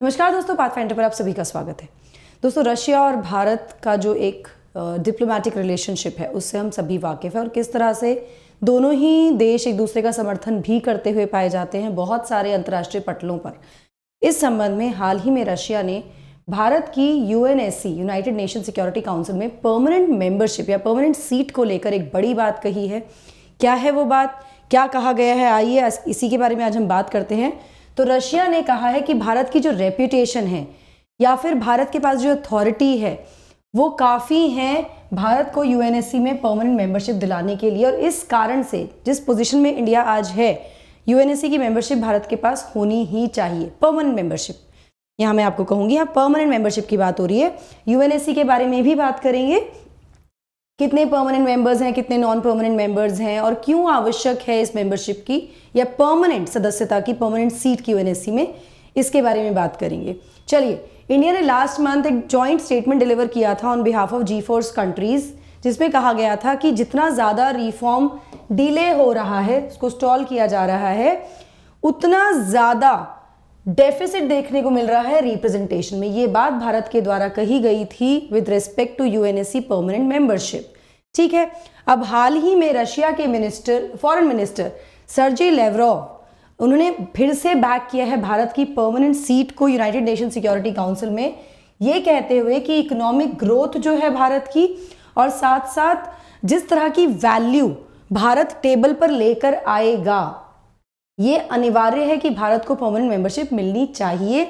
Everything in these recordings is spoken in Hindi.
नमस्कार दोस्तों, पाथफाइंडर पर आप सभी का स्वागत है। दोस्तों, रशिया और भारत का जो एक डिप्लोमेटिक रिलेशनशिप है उससे हम सभी वाकिफ़ हैं और किस तरह से दोनों ही देश एक दूसरे का समर्थन भी करते हुए पाए जाते हैं बहुत सारे अंतर्राष्ट्रीय पटलों पर। इस संबंध में हाल ही में रशिया ने भारत की UNSC United nation security council में परमानेंट मेंबरशिप या परमानेंट सीट को लेकर एक बड़ी बात कही है। क्या है वो बात, क्या कहा गया है, आइए इसी के बारे में आज हम बात करते हैं। तो रशिया ने कहा है कि भारत की जो रेप्यूटेशन है या फिर भारत के पास जो अथॉरिटी है वो काफ़ी है भारत को यूएनएससी में परमानेंट मेंबरशिप दिलाने के लिए, और इस कारण से जिस पोजीशन में इंडिया आज है यूएनएससी की मेंबरशिप भारत के पास होनी ही चाहिए। परमानेंट मेंबरशिप, यहाँ मैं आपको कहूँगी, यहाँ परमानेंट मेंबरशिप की बात हो रही है। यूएनएससी के बारे में भी बात करेंगे, कितने परमानेंट मेंबर्स हैं, कितने नॉन परमानेंट मेंबर्स हैं और क्यों आवश्यक है इस मेंबरशिप की या परमानेंट सदस्यता की, परमानेंट सीट की यूएनएससी में, इसके बारे में बात करेंगे। चलिए, इंडिया ने लास्ट मंथ एक जॉइंट स्टेटमेंट डिलीवर किया था on behalf of G4 countries, जिसमें कहा गया था कि जितना ज़्यादा रिफॉर्म डिले हो रहा है, उसको स्टॉल किया जा रहा है, उतना ज़्यादा डेफिसिट देखने को मिल रहा है रिप्रेजेंटेशन में। ये बात भारत के द्वारा कही गई थी with respect to UNSC permanent membership. ठीक है, अब हाल ही में रशिया के फॉरेन मिनिस्टर सर्जी लेवरोव, उन्होंने फिर से बैक किया है भारत की परमानेंट सीट को यूनाइटेड नेशन सिक्योरिटी काउंसिल में, ये कहते हुए कि इकोनॉमिक ग्रोथ जो है भारत की और साथ साथ जिस तरह की वैल्यू भारत टेबल पर लेकर आएगा, ये अनिवार्य है कि भारत को परमानेंट मेंबरशिप मिलनी चाहिए।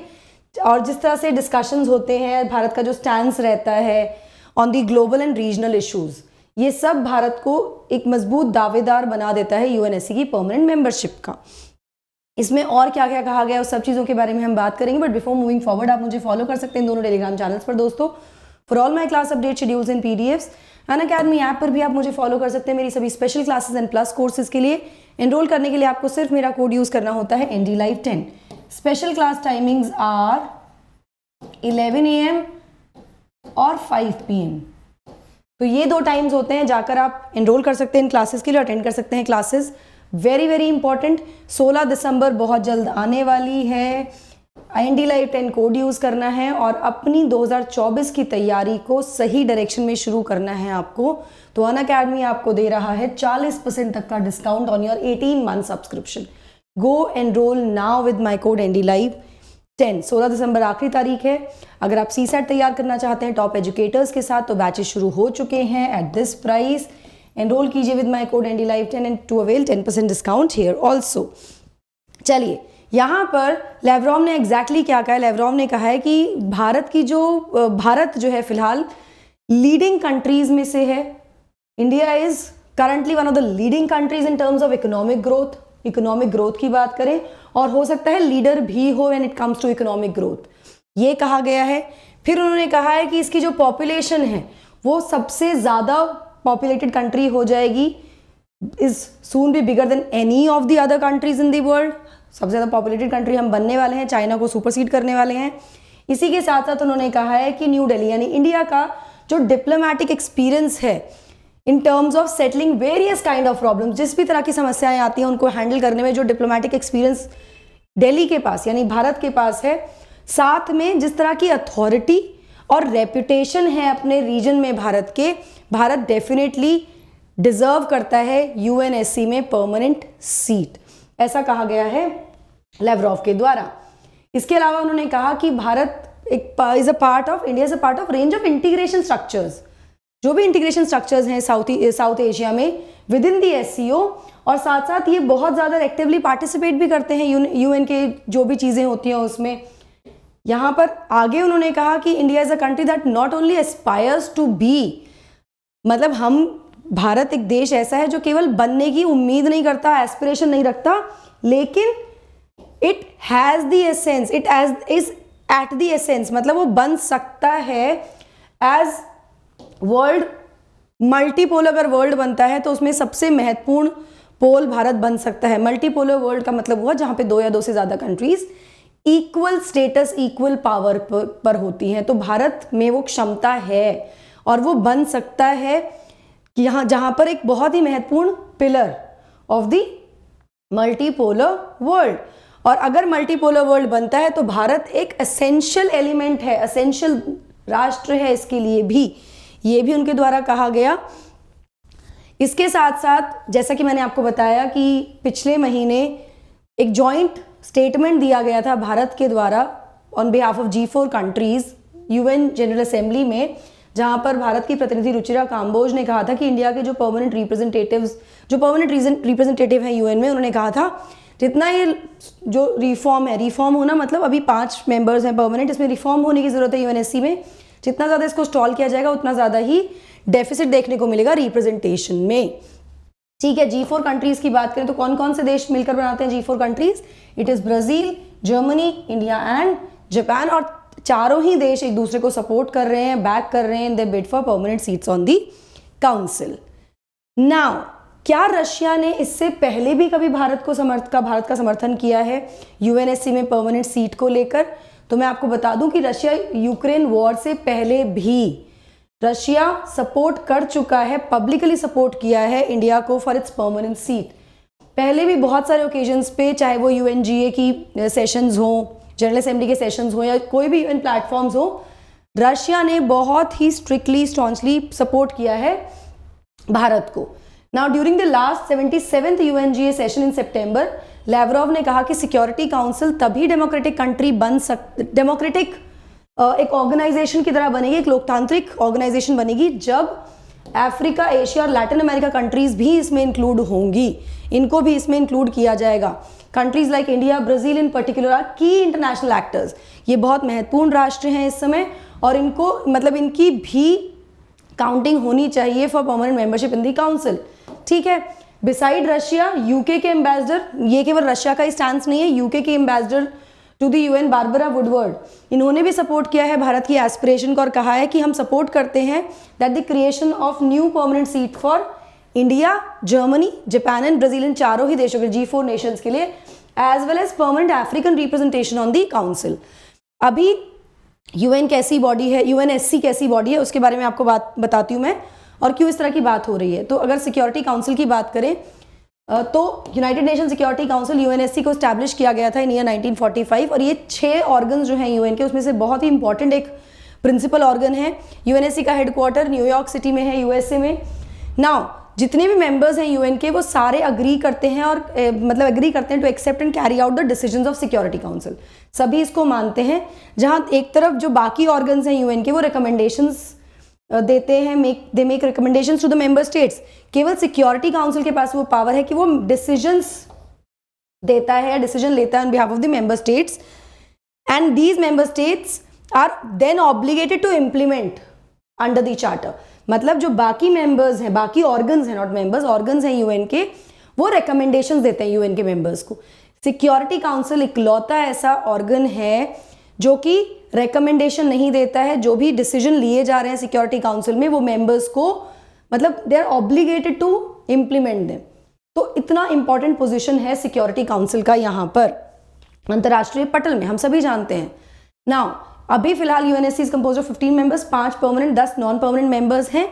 और जिस तरह से डिस्कशंस होते हैं, भारत का जो स्टैंस रहता है on the global and regional issues, ये सब भारत को एक मजबूत दावेदार बना देता है यूएनएससी की परमानेंट मेंबरशिप का। इसमें और क्या क्या कहा गया उस सब चीज़ों के बारे में हम बात करेंगे, बट बिफोर मूविंग फॉरवर्ड आप मुझे फॉलो कर सकते हैं दोनों टेलीग्राम चैनल्स पर दोस्तों। For all my class update schedules and PDFs, Unacademy app पर भी आप मुझे फॉलो कर सकते हैं मेरी सभी special classes and plus courses के लिए। एनरोल करने के लिए आपको सिर्फ मेरा कोड यूज़ करना होता है NDLive10। Special class timings are 11 AM और 5 PM। तो ये दो टाइम्स होते हैं, जाकर आप एनरोल कर सकते हैं इन क्लासेस के लिए, अटेंड कर सकते हैं क्लासेस। वेरी वेरी इंपॉर्टेंट, 16 दिसंबर बहुत जल्द आने वाली है। NDLive10 कोड यूज़ करना है और अपनी 2024 की तैयारी को सही डायरेक्शन में शुरू करना है आपको। तो अनअकैडमी आपको दे रहा है 40% तक का discount on your 18 month subscription. Go enrol now with my code NDLive10। 16 दिसंबर आखिरी तारीख है। अगर आप CSAT तैयार करना चाहते हैं टॉप एजुकेटर्स के साथ, तो बैचेस शुरू हो चुके हैं एट दिस प्राइस। एनरोल कीजिए with my code NDLive10 and to avail 10% discount here also. चलिए, यहाँ पर लेवरोव ने एग्जैक्टली क्या कहा है। लेवरोव ने कहा है कि भारत जो है फिलहाल लीडिंग कंट्रीज में से है। India is currently one of the leading countries in terms of economic growth की बात करें, और हो सकता है लीडर भी हो when it comes to economic growth, ये कहा गया है। फिर उन्होंने कहा है कि इसकी जो पॉपुलेशन है वो सबसे ज़्यादा पॉपुलेटेड कंट्री हो जाएगी, is soon be bigger than any of the other countries in the world. सबसे ज़्यादा पॉपुलेटेड कंट्री हम बनने वाले हैं, चाइना को सुपरसीड करने वाले हैं। इसी के साथ साथ उन्होंने कहा है कि न्यू दिल्ली यानी इंडिया का जो डिप्लोमेटिक एक्सपीरियंस है in terms of settling various kind of problems, जिस भी तरह की समस्याएं आती हैं उनको हैंडल करने में जो डिप्लोमेटिक एक्सपीरियंस दिल्ली के पास यानी भारत के पास है, साथ में जिस तरह की अथॉरिटी और रेपुटेशन है अपने रीजन में भारत के, भारत डेफिनेटली डिजर्व करता है यूएनएससी में परमानेंट सीट, ऐसा कहा गया है लेवरोव के द्वारा। इसके अलावा उन्होंने कहा कि Bharat India is a part of range of integration structures, जो भी इंटीग्रेशन स्ट्रक्चर्स हैं साउथ एशिया में विद इन दी SCO, और साथ साथ ये बहुत ज़्यादा एक्टिवली पार्टिसिपेट भी करते हैं यूएन के जो भी चीज़ें होती हैं उसमें। यहाँ पर आगे उन्होंने कहा कि India is a country that not only aspires to be, मतलब भारत एक देश ऐसा है जो केवल बनने की उम्मीद नहीं करता, एस्पिरेशन नहीं रखता, लेकिन it has the essence, it is at the essence, मतलब वो बन सकता है एज वर्ल्ड मल्टीपोल। अगर वर्ल्ड बनता है तो उसमें सबसे महत्वपूर्ण पोल भारत बन सकता है। मल्टीपोलर वर्ल्ड का मतलब हुआ जहाँ पे 2 या 2 से ज़्यादा countries equal status, equal power पर होती हैं। तो भारत में वो क्षमता है और वो बन सकता है कि जहाँ पर एक बहुत ही महत्वपूर्ण pillar of the multipolar world. और अगर मल्टीपोलर वर्ल्ड बनता है तो भारत एक एसेंशियल एलिमेंट है, एसेंशियल राष्ट्र है इसके लिए भी, ये भी उनके द्वारा कहा गया। इसके साथ साथ जैसा कि मैंने आपको बताया कि पिछले महीने एक जॉइंट स्टेटमेंट दिया गया था भारत के द्वारा on behalf of G4 countries UN general assembly में, जहां पर भारत की प्रतिनिधि रुचिरा काम्बोज ने कहा था कि इंडिया के जो परमानेंट रिप्रेजेंटेटिव हैं UN में, उन्होंने कहा था जितना ये जो रिफॉर्म है, रिफॉर्म होना मतलब अभी 5 मेंबर्स हैं परमानेंट, इसमें रिफॉर्म होने की जरूरत है UNSC में, जितना ज़्यादा इसको स्टॉल किया जाएगा उतना ज़्यादा ही डेफिसिट देखने को मिलेगा रिप्रेजेंटेशन में। ठीक है, G4 कंट्रीज की बात करें तो कौन कौन से देश मिलकर बनाते हैं G4 countries? It is Brazil, Germany, India and Japan, और चारों ही देश एक दूसरे को सपोर्ट कर रहे हैं, बैक कर रहे हैं, they bid for permanent seats on the council. Now क्या रशिया ने इससे पहले भी कभी भारत का समर्थन किया है UNSC में परमानेंट सीट को लेकर? तो मैं आपको बता दूं कि रशिया यूक्रेन वॉर से पहले भी रशिया सपोर्ट कर चुका है, पब्लिकली सपोर्ट किया है इंडिया को फॉर इट्स परमानेंट सीट। पहले भी बहुत सारे ओकेजन्स पे, चाहे वो UNGA की सेशंस हो, जनरल असेंबली के सेशंस हो, या कोई भी UN प्लेटफॉर्म्स हो, रशिया ने बहुत ही स्ट्रिक्टली स्टॉन्चली सपोर्ट किया है भारत को। Now during the last 77th UNGA session in सितंबर, लैवरोव ने कहा कि सिक्योरिटी काउंसिल तभी डेमोक्रेटिक एक ऑर्गेनाइजेशन की तरह बनेगी, एक लोकतांत्रिक ऑर्गेनाइजेशन बनेगी, जब अफ्रीका, एशिया और लैटिन अमेरिका कंट्रीज भी इसमें इंक्लूड होंगी, इनको भी इसमें इंक्लूड किया जाएगा। Countries like India, Brazil in particular are key international actors, ये बहुत महत्वपूर्ण राष्ट्र हैं इस समय, और इनको मतलब इनकी भी काउंटिंग होनी चाहिए for permanent membership in the council. ठीक है, बिसाइड रशिया, यूके के एम्बेसडर, ये केवल रशिया का ही स्टैंस नहीं है, यूके के ambassador to the UN Barbara Woodward, इन्होंने भी सपोर्ट किया है भारत की एस्पिरेशन को और कहा है कि हम सपोर्ट करते हैं that the creation of new permanent seat for India, Germany, Japan and Brazil, इन चारों ही देशों के G4 नेशंस के लिए, as well as permanent African representation on the council. अभी UN कैसी बॉडी है, UNSC कैसी बॉडी है, उसके बारे में आपको बात बताती हूँ मैं, और क्यों इस तरह की बात हो रही है। तो अगर सिक्योरिटी काउंसिल की बात करें तो United nation security council UNSC को स्टैब्लिश किया गया था इन ईयर 1945, और ये 6 ऑर्गन जो हैं UN के, उसमें से बहुत ही इंपॉर्टेंट एक प्रिंसिपल ऑर्गन है। UNSC का हेडक्वार्टर न्यूयॉर्क सिटी में है, USA में। नाउ जितने भी मेंबर्स हैं UN के, वो सारे अग्री करते हैं और मतलब अग्री करते हैं to accept and carry out the decisions of security council, सभी इसको मानते हैं। जहां एक तरफ जो बाकी ऑर्गन्स हैं UN के, वो रिकमेंडेशंस देते हैं, they make recommendations to the member states. केवल सिक्योरिटी काउंसिल के पास वो पावर है कि वो डिसीजंस देता है, डिसीजन लेता है on behalf of the member states, and these member states are then obligated to implement under the charter. मतलब जो बाकी मेंबर्स हैं, बाकी ऑर्गन्स हैं, नॉट मेंबर्स, ऑर्गन्स हैं UN के, वो रिकमेंडेशंस देते हैं UN के मेंबर्स को। सिक्योरिटी काउंसिल इकलौता ऐसा ऑर्गन है जो कि रिकमेंडेशन नहीं देता है। जो भी डिसीजन लिए जा रहे हैं सिक्योरिटी काउंसिल में, वो मेंबर्स को मतलब they are obligated to implement them. तो इतना इंपॉर्टेंट पोजीशन है सिक्योरिटी काउंसिल का यहाँ पर अंतर्राष्ट्रीय पटल में, हम सभी जानते हैं। नाउ अभी फिलहाल UNSC is compose of 15 members, 5 permanent, 10 non permanent members हैं।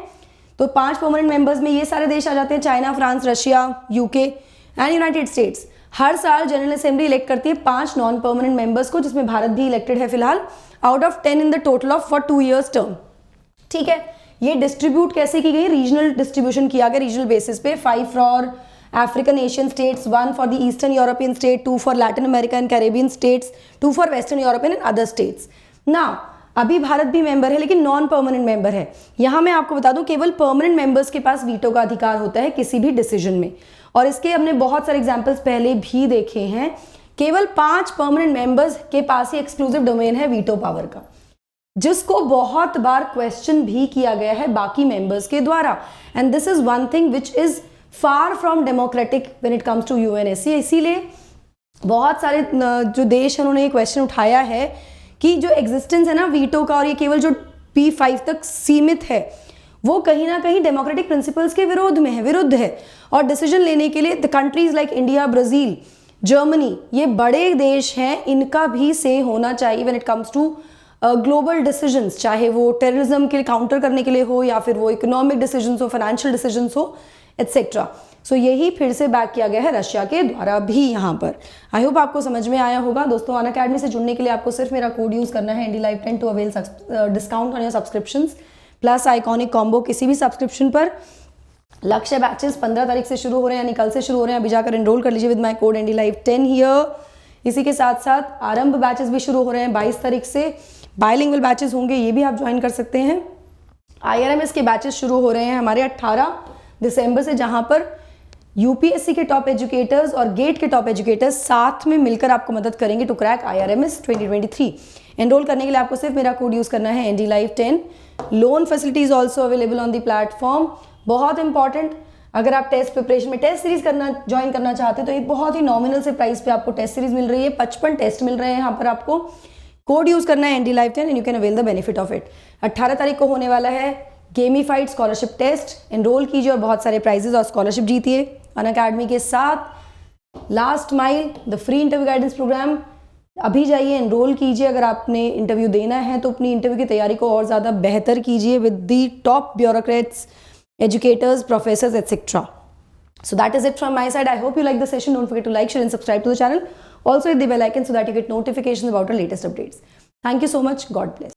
तो 5 परमानेंट मेंबर्स में ये सारे देश आ जाते हैं, China, France, Russia, UK and United States. हर साल जनरल असेंबली इलेक्ट करती है 5 नॉन परमानेंट मेंबर्स को, जिसमें भारत भी इलेक्टेड है फिलहाल, out of 10 in the total of for 2 years term. ठीक है, ये डिस्ट्रीब्यूट कैसे की गई? रीजनल डिस्ट्रीब्यूशन किया गया, रीजनल बेसिस पे। 5 for African Asian states, 1 for the eastern European state, 2 for Latin America and Caribbean states, 2 for western European and other states. ना अभी भारत भी मेंबर है, लेकिन नॉन परमानेंट मेंबर है। यहाँ मैं आपको बता दूं, केवल परमानेंट मेंबर्स के पास वीटो का अधिकार होता है किसी भी डिसीजन में, और इसके हमने बहुत सारे एग्जांपल्स पहले भी देखे हैं। केवल 5 परमानेंट मेंबर्स के पास ही एक्सक्लूसिव डोमेन है वीटो पावर का, जिसको बहुत बार क्वेश्चन भी किया गया है बाकी मेंबर्स के द्वारा। And this is one thing which is far from democratic when it comes to UNSC। इसीलिए बहुत सारे जो देश हैं उन्होंने ये क्वेश्चन उठाया है कि जो एग्जिस्टेंस है ना वीटो का, और ये केवल जो P5 तक सीमित है, वो कहीं ना कहीं डेमोक्रेटिक प्रिंसिपल्स के विरुद्ध है। और डिसीजन लेने के लिए the countries like India, Brazil, Germany, ये बड़े देश हैं, इनका भी से होना चाहिए when it comes to global decisions, चाहे वो टेररिज्म के काउंटर करने के लिए हो, या फिर वो इकोनॉमिक डिसीजंस हो, फाइनेंशियल डिसीजंस हो, एटसेट्रा। सो यही फिर से बैक किया गया है रशिया के द्वारा भी यहाँ पर। आई होप आपको समझ में आया होगा। दोस्तों अनअकैडमी से जुड़ने के लिए आपको सिर्फ मेरा कोड यूज़ करना है NDLive10 to avail discount on your subscriptions plus iconic combo किसी भी सब्सक्रिप्शन पर। लक्ष्य बैचेस 15 तारीख से शुरू हो रहे हैं, यानी कल से शुरू हो रहे हैं। अभी जाकर एनरोल कर लीजिए with my code NDLive10 here. इसी के साथ साथ आरंभ बैचेस भी शुरू हो रहे हैं 22 तारीख से। बायलिंगुअल बैचेस होंगे, ये भी आप ज्वाइन कर सकते हैं। IRMS के बैचेस शुरू हो रहे हैं हमारे 18 दिसंबर से, जहां पर UPSC के टॉप एजुकेटर्स और गेट के टॉप एजुकेटर्स साथ में मिलकर आपको मदद करेंगे टू क्रैक IRMS 2023। एनरोल करने के लिए आपको सिर्फ मेरा कोड यूज करना है NDLive10। Loan facilities also available on the platform. बहुत इंपॉर्टेंट, अगर आप टेस्ट प्रिपरेशन में टेस्ट सीरीज ज्वाइन करना चाहते हैं तो एक बहुत ही नॉमिनल से प्राइस पे आपको टेस्ट सीरीज मिल रही है। 55 टेस्ट मिल रहे हैं यहाँ पर। आपको कोड यूज करना है NDLive10 and you can avail the benefit of it. 18 तारीख को होने वाला है गेमीफाइड स्कॉलरशिप टेस्ट। एनरोल कीजिए और बहुत सारे प्राइजेस और स्कॉलरशिप जीतिए अनअकैडमी के साथ। Last mile the free interview guidance programme, अभी जाइए एनरोल कीजिए। अगर आपने इंटरव्यू देना है तो अपनी इंटरव्यू की तैयारी को और ज़्यादा बेहतर कीजिए with the top bureaucrats, educators, professors, etc. So that is it from my side. I hope you like the session. Don't forget to like, share and subscribe to the channel. Also hit the bell icon so that you get notifications about our latest updates. Thank you so much. God bless.